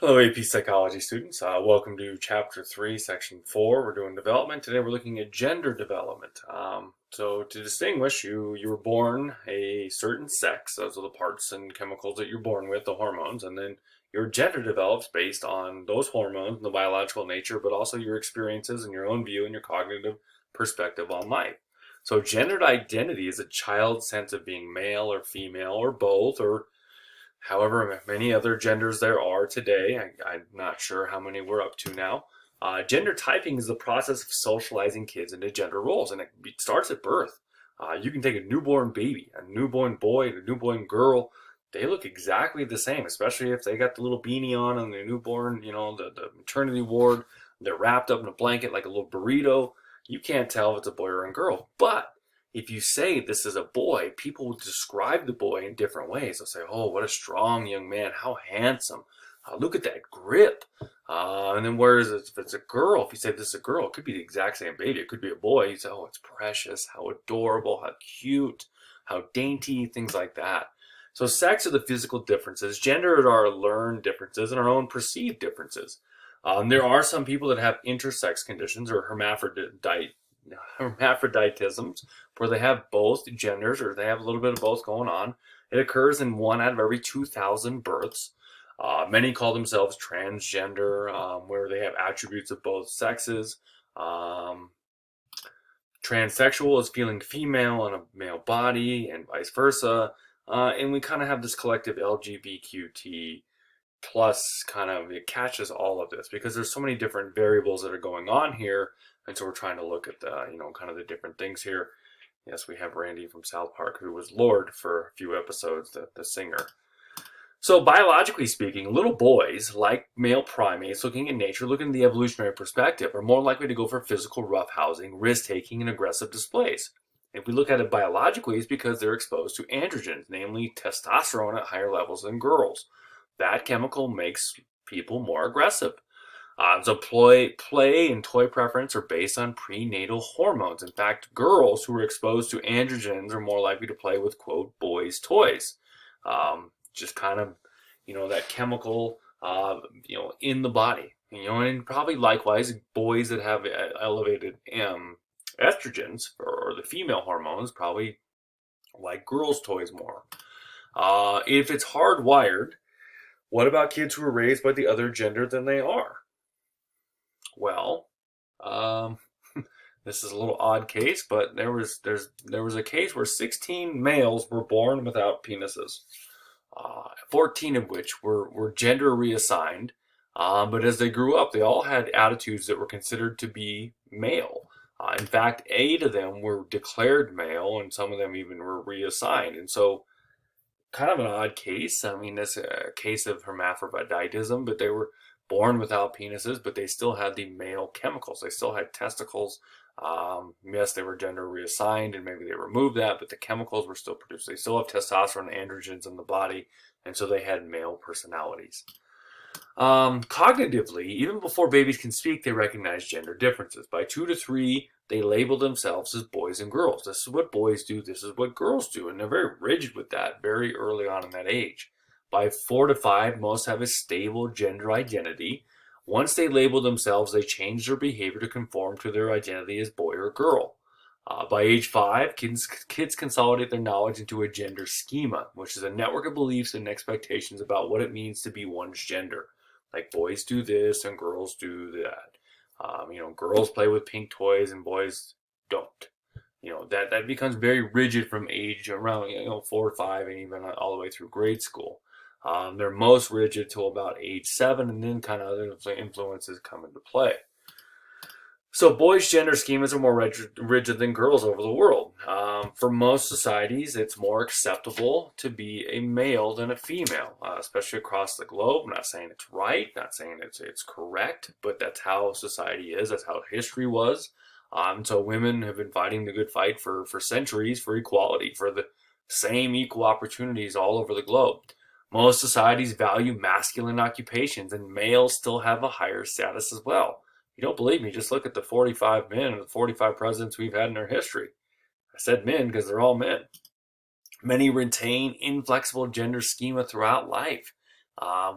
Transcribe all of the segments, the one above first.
Hello, AP Psychology students. Welcome to Chapter 3, Section 4. We're doing development. Today we're looking at gender development. So to distinguish, you were born a certain sex. Those are the parts and chemicals that you're born with, the hormones. And then your gender develops based on those hormones and the biological nature, but also your experiences and your own view and your cognitive perspective on life. So gendered identity is a child's sense of being male or female or both, or however many other genders there are today. I'm not sure how many we're up to now. Gender typing is the process of socializing kids into gender roles, and it starts at birth. You can take a newborn baby, a newborn boy, and a newborn girl. They look exactly the same, especially if they got the little beanie on and the newborn, the maternity ward. They're wrapped up in a blanket like a little burrito. You can't tell if it's a boy or a girl. But if you say this is a boy, people will describe the boy in different ways. They'll say, "Oh, what a strong young man! How handsome! Look at that grip!" And then whereas if it's a girl, if you say this is a girl, it could be the exact same baby. It could be a boy. You say, "Oh, it's precious! How adorable! How cute! How dainty!" Things like that. So sex are the physical differences. Gender are our learned differences and our own perceived differences. There are some people that have intersex conditions or hermaphroditisms where they have both genders or they have a little bit of both going on. It occurs in 1 out of every 2,000 births. Many call themselves transgender, where they have attributes of both sexes. Um, Transsexual is feeling female in a male body and vice versa. And we kind of have this collective LGBTQ plus kind of, it catches all of this because there's so many different variables that are going on here. And so we're trying to look at the, kind of the different things here. Yes, we have Randy from South Park, who was Lord for a few episodes, the singer. So biologically speaking, little boys, like male primates, looking at nature, looking at the evolutionary perspective, are more likely to go for physical roughhousing, risk-taking, and aggressive displays. If we look at it biologically, it's because they're exposed to androgens, namely testosterone at higher levels than girls. That chemical makes people more aggressive. So play and toy preference are based on prenatal hormones. In fact, girls who are exposed to androgens are more likely to play with, quote, boys' toys. Just kind of, that chemical, in the body. And probably likewise, boys that have elevated estrogens or the female hormones probably like girls' toys more. If it's hardwired, what about kids who are raised by the other gender than they are? Well, um, this is a little odd case, but there was a case where 16 males were born without penises, 14 of which were gender reassigned. But as they grew up, they all had attitudes that were considered to be male. In fact, 8 of them were declared male, and some of them even were reassigned. And so, kind of an odd case. I mean, that's a case of hermaphroditism, but they were born without penises, but they still had the male chemicals. They still had testicles. Yes, they were gender reassigned, and maybe they removed that, but the chemicals were still produced. They still have testosterone and androgens in the body, and so they had male personalities. Cognitively, even before babies can speak, they recognize gender differences. By 2 to 3, they label themselves as boys and girls. This is what boys do, this is what girls do, and they're very rigid with that very early on in that age. By 4 to 5, most have a stable gender identity. Once they label themselves, they change their behavior to conform to their identity as boy or girl. By age 5, kids consolidate their knowledge into a gender schema, which is a network of beliefs and expectations about what it means to be one's gender. Like boys do this and girls do that. Girls play with pink toys and boys don't. That becomes very rigid from age around 4 or 5 and even all the way through grade school. They're most rigid till about age 7, and then kind of other influences come into play. So boys' gender schemas are more rigid than girls over the world. For most societies, it's more acceptable to be a male than a female, especially across the globe. I'm not saying it's right, not saying it's correct, but that's how society is. That's how history was. So women have been fighting the good fight for centuries for equality, for the same equal opportunities all over the globe. Most societies value masculine occupations, and males still have a higher status as well. You don't believe me, just look at the 45 men and the 45 presidents we've had in our history. I said men because they're all men. Many retain inflexible gender schema throughout life.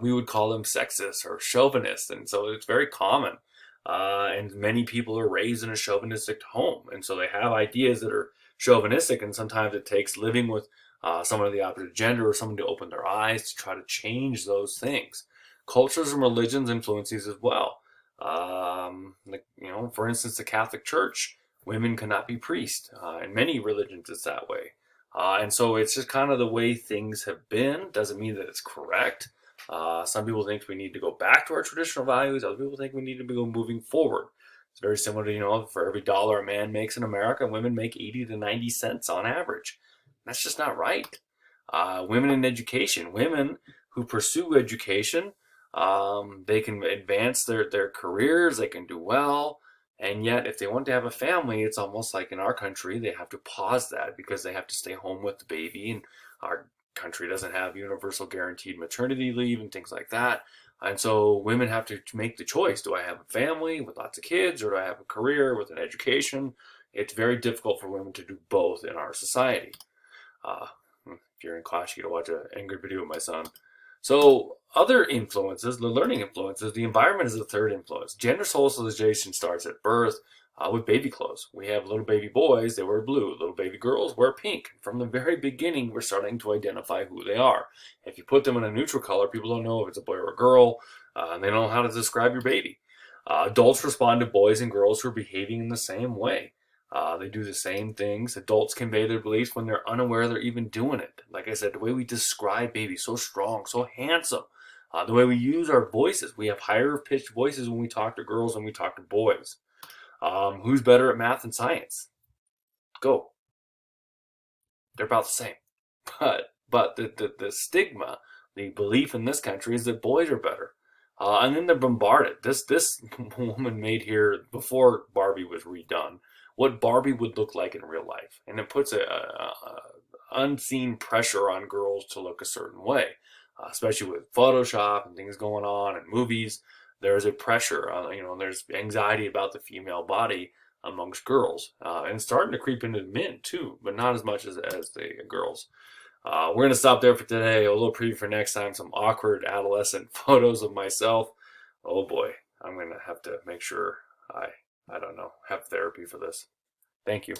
we would call them sexist or chauvinist. And so it's very common. And many people are raised in a chauvinistic home. And so they have ideas that are chauvinistic. And sometimes it takes living with someone of the opposite gender or someone to open their eyes to try to change those things. Cultures and religions influence these as well. For instance, the Catholic Church, women cannot be priests. In many religions, it's that way. And so it's just kind of the way things have been. Doesn't mean that it's correct. Some people think we need to go back to our traditional values. Other people think we need to be moving forward. It's very similar to, for every dollar a man makes in America, women make 80 to 90 cents on average. That's just not right. Women in education, women who pursue education, they can advance their careers, they can do well. And yet, if they want to have a family, it's almost like in our country, they have to pause that because they have to stay home with the baby. And our country doesn't have universal guaranteed maternity leave and things like that. And so women have to make the choice. Do I have a family with lots of kids, or do I have a career with an education? It's very difficult for women to do both in our society. Uh, if you're in class, you get to watch an angry video with my son. So other influences, the learning influences, the environment is the third influence. Gender socialization starts at birth with baby clothes. We have little baby boys, they wear blue. Little baby girls wear pink. From the very beginning, we're starting to identify who they are. If you put them in a neutral color, people don't know if it's a boy or a girl, and they don't know how to describe your baby. Adults respond to boys and girls who are behaving in the same way. They do the same things. Adults convey their beliefs when they're unaware they're even doing it. Like I said, the way we describe babies, so strong, so handsome. The way we use our voices. We have higher pitched voices when we talk to girls than we talk to boys. Who's better at math and science? Go. They're about the same. But the stigma, the belief in this country is that boys are better. And then they're bombarded. This woman made here before Barbie was redone what Barbie would look like in real life, and it puts a unseen pressure on girls to look a certain way, especially with Photoshop and things going on and movies. There's a pressure, there's anxiety about the female body amongst girls, and it's starting to creep into men too, but not as much as the girls. We're going to stop there for today. A little preview for next time, some awkward adolescent photos of myself. Oh boy, I'm going to have to make sure I don't know, have therapy for this. Thank you.